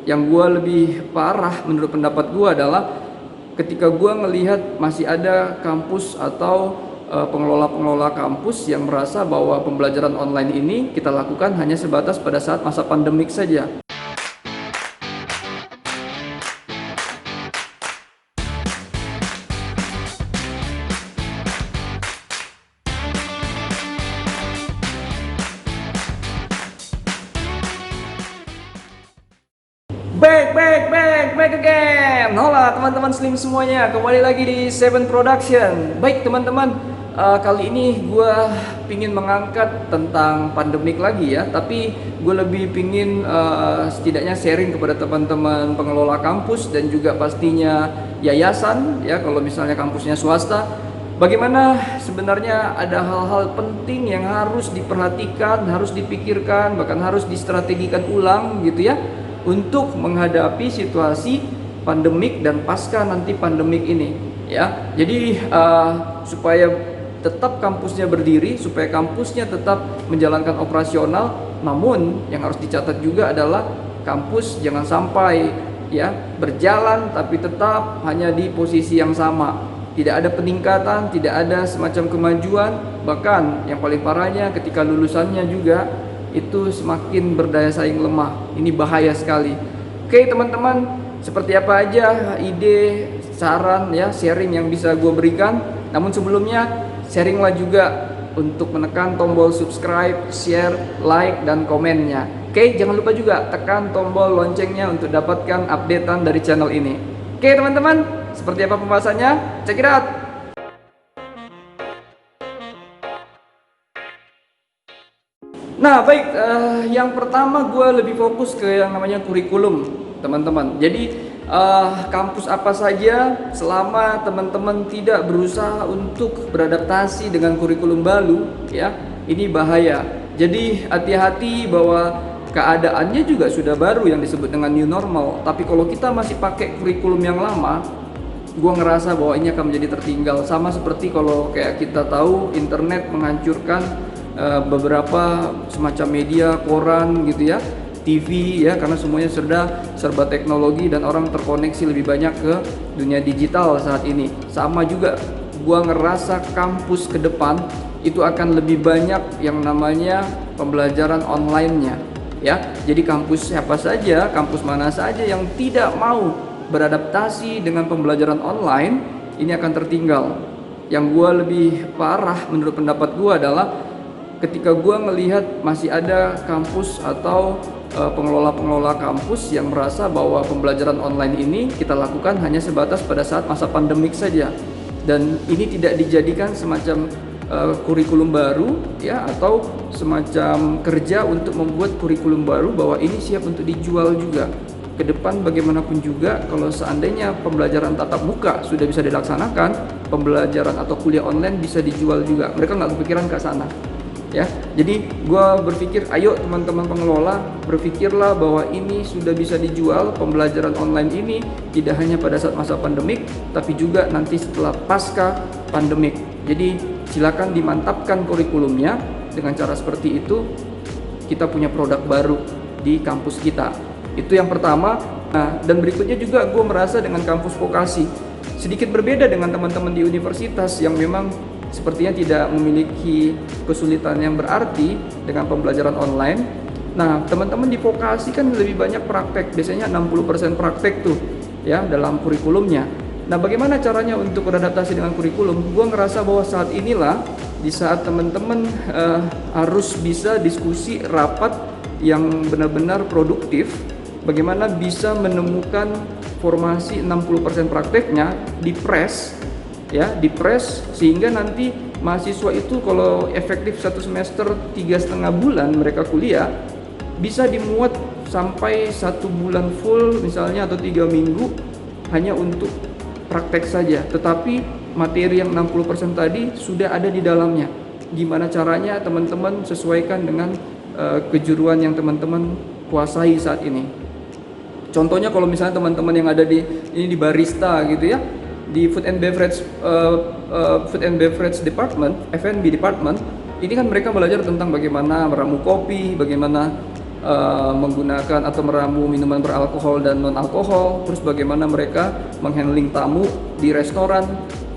Yang gue lebih parah menurut pendapat gue adalah ketika gue ngelihat masih ada kampus atau pengelola-pengelola kampus yang merasa bahwa pembelajaran online ini kita lakukan hanya sebatas pada saat masa pandemik saja. Back again. Hola teman-teman Slim semuanya, kembali lagi di Seven Production. Baik teman-teman, kali ini gue pingin mengangkat tentang pandemik lagi ya. Tapi gue lebih pingin setidaknya sharing kepada teman-teman pengelola kampus dan juga pastinya yayasan ya, kalau misalnya kampusnya swasta. Bagaimana sebenarnya ada hal-hal penting yang harus diperhatikan, harus dipikirkan, bahkan harus distrategikan ulang gitu ya, untuk menghadapi situasi pandemik dan pasca nanti pandemik ini ya. Jadi supaya tetap kampusnya berdiri, supaya kampusnya tetap menjalankan operasional, namun yang harus dicatat juga adalah kampus jangan sampai ya berjalan tapi tetap hanya di posisi yang sama. Tidak ada peningkatan, tidak ada semacam kemajuan, bahkan yang paling parahnya ketika lulusannya juga itu semakin berdaya saing lemah. Ini bahaya sekali. Oke teman-teman, seperti apa aja ide, saran ya, sharing yang bisa gue berikan. Namun sebelumnya, sharinglah juga untuk menekan tombol subscribe, share, like, dan komennya. Oke, jangan lupa juga tekan tombol loncengnya untuk dapatkan updatean dari channel ini. Oke teman-teman, seperti apa pembahasannya? Check it out! Nah baik, yang pertama gue lebih fokus ke yang namanya kurikulum teman-teman. Jadi kampus apa saja selama teman-teman tidak berusaha untuk beradaptasi dengan kurikulum baru ya, ini bahaya. Jadi hati-hati bahwa keadaannya juga sudah baru yang disebut dengan new normal. Tapi kalau kita masih pakai kurikulum yang lama, gue ngerasa bahwa ini akan menjadi tertinggal. Sama seperti kalau kayak kita tahu internet menghancurkan beberapa semacam media, koran gitu ya, TV ya, karena semuanya serba teknologi dan orang terkoneksi lebih banyak ke dunia digital saat ini. Sama juga gua ngerasa kampus ke depan itu akan lebih banyak yang namanya pembelajaran online-nya ya. Jadi kampus siapa saja, kampus mana saja yang tidak mau beradaptasi dengan pembelajaran online, ini akan tertinggal. Yang gua lebih parah menurut pendapat gua adalah ketika gue ngelihat masih ada kampus atau pengelola-pengelola kampus yang merasa bahwa pembelajaran online ini kita lakukan hanya sebatas pada saat masa pandemik saja, dan ini tidak dijadikan semacam kurikulum baru ya, atau semacam kerja untuk membuat kurikulum baru bahwa ini siap untuk dijual juga ke depan. Bagaimanapun juga kalau seandainya pembelajaran tatap muka sudah bisa dilaksanakan, pembelajaran atau kuliah online bisa dijual juga. Mereka nggak kepikiran ke sana ya. Jadi gue berpikir, ayo teman-teman pengelola, berpikirlah bahwa ini sudah bisa dijual. Pembelajaran online ini tidak hanya pada saat masa pandemik, tapi juga nanti setelah pasca pandemik. Jadi silakan dimantapkan kurikulumnya. Dengan cara seperti itu kita punya produk baru di kampus kita. Itu yang pertama. Nah, dan berikutnya juga gue merasa dengan kampus vokasi sedikit berbeda dengan teman-teman di universitas yang memang sepertinya tidak memiliki kesulitan yang berarti dengan pembelajaran online. Nah, teman-teman di vokasi kan lebih banyak praktek, biasanya 60% praktek tuh ya dalam kurikulumnya. Nah, bagaimana caranya untuk beradaptasi dengan kurikulum? Gue ngerasa bahwa saat inilah di saat teman-teman harus bisa diskusi rapat yang benar-benar produktif, bagaimana bisa menemukan formasi 60% prakteknya di press ya, di press, sehingga nanti mahasiswa itu kalau efektif satu semester 3,5 bulan mereka kuliah, bisa dimuat sampai 1 bulan full misalnya atau 3 minggu hanya untuk praktek saja, tetapi materi yang 60% tadi sudah ada di dalamnya. Gimana caranya teman-teman sesuaikan dengan kejuruan yang teman-teman kuasai saat ini. Contohnya kalau misalnya teman-teman yang ada di barista gitu ya, di food and beverage department, F&B department, ini kan mereka belajar tentang bagaimana meramu kopi, bagaimana menggunakan atau meramu minuman beralkohol dan non alkohol, terus bagaimana mereka menghandling tamu di restoran.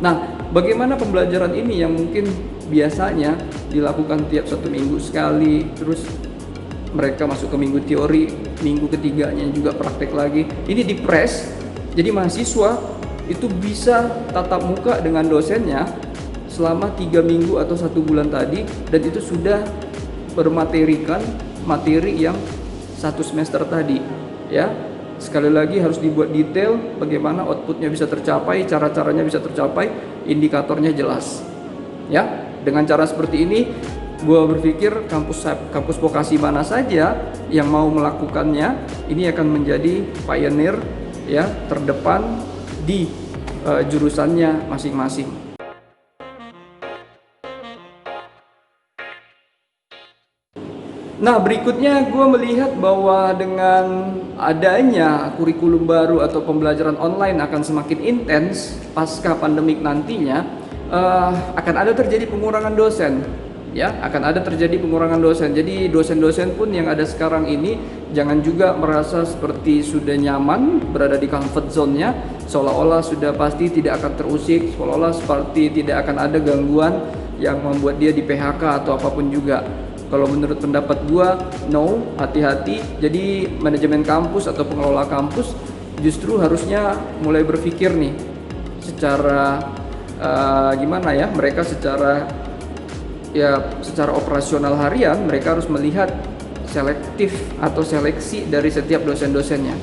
Nah, bagaimana pembelajaran ini yang mungkin biasanya dilakukan tiap 1 minggu sekali, terus mereka masuk ke minggu teori, minggu ketiganya juga praktek lagi, ini dipres. Jadi mahasiswa itu bisa tatap muka dengan dosennya selama 3 minggu atau 1 bulan tadi, dan itu sudah bermaterikan materi yang 1 semester tadi, ya. Sekali lagi harus dibuat detail bagaimana outputnya bisa tercapai, cara-caranya bisa tercapai, indikatornya jelas, ya. Dengan cara seperti ini, gue berpikir kampus vokasi mana saja yang mau melakukannya ini akan menjadi pioneer, ya, terdepan di jurusannya masing-masing. Nah, berikutnya gue melihat bahwa dengan adanya kurikulum baru atau pembelajaran online akan semakin intens pasca pandemik nantinya, akan ada terjadi pengurangan dosen, ya, akan ada terjadi pengurangan dosen. Jadi dosen-dosen pun yang ada sekarang ini jangan juga merasa seperti sudah nyaman berada di comfort zone-nya, seolah-olah sudah pasti tidak akan terusik, seolah-olah seperti tidak akan ada gangguan yang membuat dia di PHK atau apapun juga. Kalau menurut pendapat gua, no, hati-hati. Jadi manajemen kampus atau pengelola kampus justru harusnya mulai berpikir nih secara gimana ya, mereka secara operasional harian mereka harus melihat selektif atau seleksi dari setiap dosen-dosennya,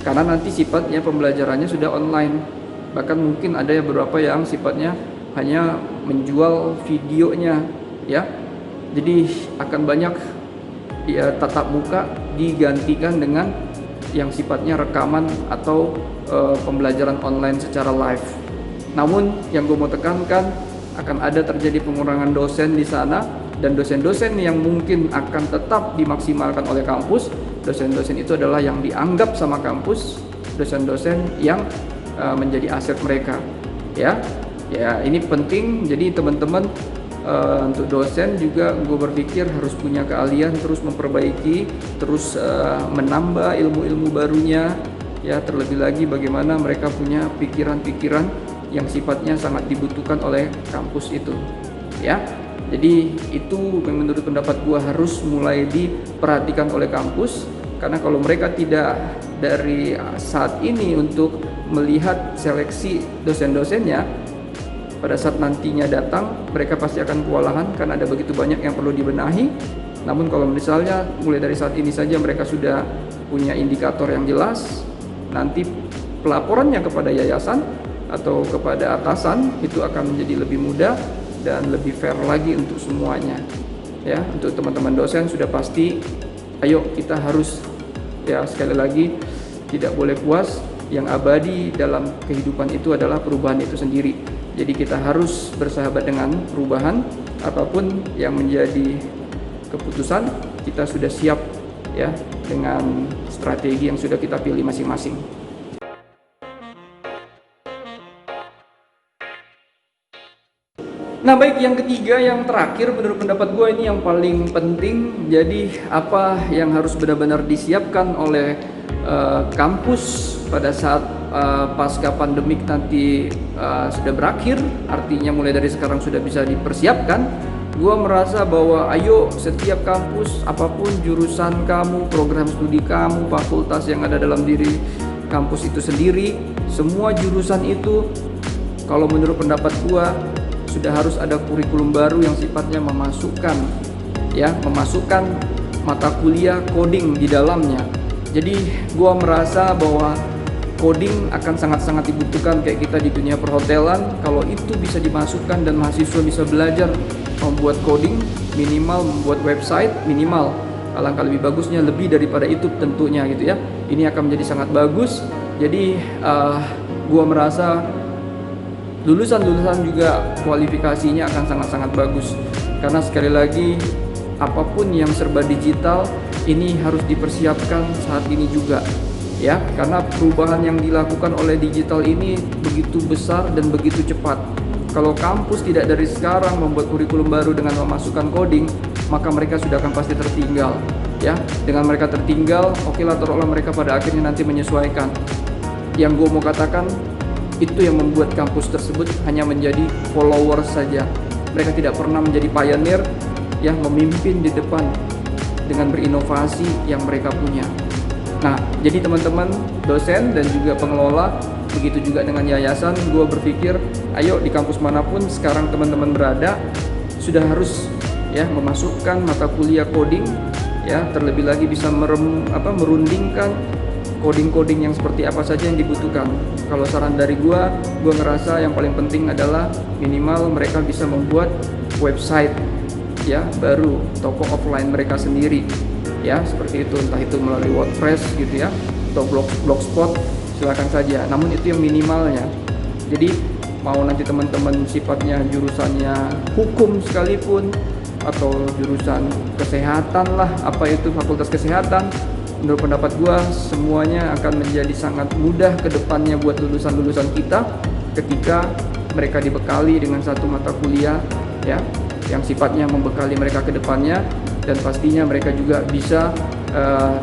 karena nanti sifatnya pembelajarannya sudah online. Bahkan mungkin ada beberapa yang sifatnya hanya menjual videonya, ya. Jadi akan banyak tatap muka digantikan dengan yang sifatnya rekaman atau pembelajaran online secara live. Namun yang gue mau tekankan, akan ada terjadi pengurangan dosen di sana, dan dosen-dosen yang mungkin akan tetap dimaksimalkan oleh kampus, dosen-dosen itu adalah yang dianggap sama kampus dosen-dosen yang menjadi aset mereka, ya. Ya, ini penting. Jadi teman-teman, untuk dosen juga gue berpikir harus punya keahlian terus memperbaiki, terus menambah ilmu-ilmu barunya, ya. Terlebih lagi bagaimana mereka punya pikiran-pikiran yang sifatnya sangat dibutuhkan oleh kampus itu, ya. Jadi itu menurut pendapat gue harus mulai diperhatikan oleh kampus, karena kalau mereka tidak dari saat ini untuk melihat seleksi dosen-dosennya, pada saat nantinya datang mereka pasti akan kewalahan karena ada begitu banyak yang perlu dibenahi. Namun kalau misalnya mulai dari saat ini saja mereka sudah punya indikator yang jelas, nanti pelaporannya kepada yayasan atau kepada atasan itu akan menjadi lebih mudah dan lebih fair lagi untuk semuanya, ya. Untuk teman-teman dosen sudah pasti, ayo kita harus, ya, sekali lagi tidak boleh puas. Yang abadi dalam kehidupan itu adalah perubahan itu sendiri. Jadi kita harus bersahabat dengan perubahan, apapun yang menjadi keputusan kita sudah siap, ya, dengan strategi yang sudah kita pilih masing-masing. Nah, baik, yang ketiga, yang terakhir menurut pendapat gue ini yang paling penting. Jadi apa yang harus benar-benar disiapkan oleh kampus pada saat pasca pandemik nanti sudah berakhir, artinya mulai dari sekarang sudah bisa dipersiapkan. Gue merasa bahwa ayo setiap kampus, apapun jurusan kamu, program studi kamu, fakultas yang ada dalam diri kampus itu sendiri, semua jurusan itu kalau menurut pendapat gue sudah harus ada kurikulum baru yang sifatnya memasukkan mata kuliah coding di dalamnya. Jadi gua merasa bahwa coding akan sangat-sangat dibutuhkan kayak kita di dunia perhotelan. Kalau itu bisa dimasukkan dan mahasiswa bisa belajar membuat coding, minimal membuat website, minimal. Alangkah lebih bagusnya lebih daripada itu tentunya, gitu ya. Ini akan menjadi sangat bagus. Jadi gua merasa lulusan-lulusan juga kualifikasinya akan sangat-sangat bagus. Karena sekali lagi, apapun yang serba digital ini harus dipersiapkan saat ini juga, ya, karena perubahan yang dilakukan oleh digital ini begitu besar dan begitu cepat. Kalau kampus tidak dari sekarang membuat kurikulum baru dengan memasukkan coding, maka mereka sudah akan pasti tertinggal. ya. Dengan mereka tertinggal, oke lah, taruhlah mereka pada akhirnya nanti menyesuaikan. Yang gue mau katakan, itu yang membuat kampus tersebut hanya menjadi follower saja. Mereka tidak pernah menjadi pioneer yang memimpin di depan dengan berinovasi yang mereka punya. Nah, jadi teman-teman dosen dan juga pengelola, begitu juga dengan yayasan, gue berpikir ayo di kampus manapun sekarang teman-teman berada, sudah harus ya memasukkan mata kuliah coding, ya, terlebih lagi bisa merundingkan coding-coding yang seperti apa saja yang dibutuhkan. Kalau saran dari gue ngerasa yang paling penting adalah minimal mereka bisa membuat website ya baru, toko offline mereka sendiri ya, seperti itu, entah itu melalui WordPress gitu ya atau blogspot, silakan saja. Namun itu yang minimalnya. Jadi mau nanti teman-teman sifatnya jurusannya hukum sekalipun atau jurusan kesehatan lah, apa itu fakultas kesehatan, menurut pendapat gua semuanya akan menjadi sangat mudah ke depannya buat lulusan-lulusan kita ketika mereka dibekali dengan satu mata kuliah ya yang sifatnya membekali mereka ke depannya, dan pastinya mereka juga bisa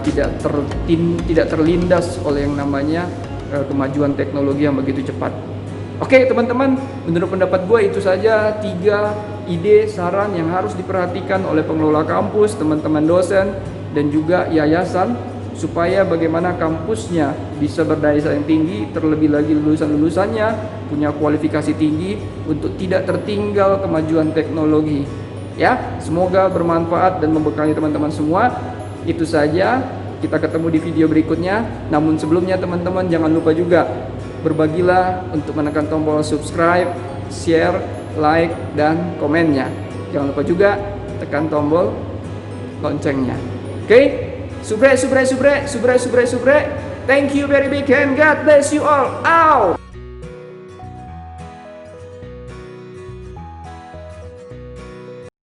tidak terlindas oleh yang namanya kemajuan teknologi yang begitu cepat. Oke teman-teman, menurut pendapat gue itu saja 3 ide saran yang harus diperhatikan oleh pengelola kampus, teman-teman dosen, dan juga yayasan, supaya bagaimana kampusnya bisa berdaya saing tinggi, terlebih lagi lulusan-lulusannya punya kualifikasi tinggi untuk tidak tertinggal kemajuan teknologi. Ya, semoga bermanfaat dan membekali teman-teman semua. Itu saja, kita ketemu di video berikutnya. Namun sebelumnya teman-teman jangan lupa juga berbagilah untuk menekan tombol subscribe, share, like, dan komennya. Jangan lupa juga tekan tombol loncengnya. Oke? Subre. Thank you very big and God bless you all. Out.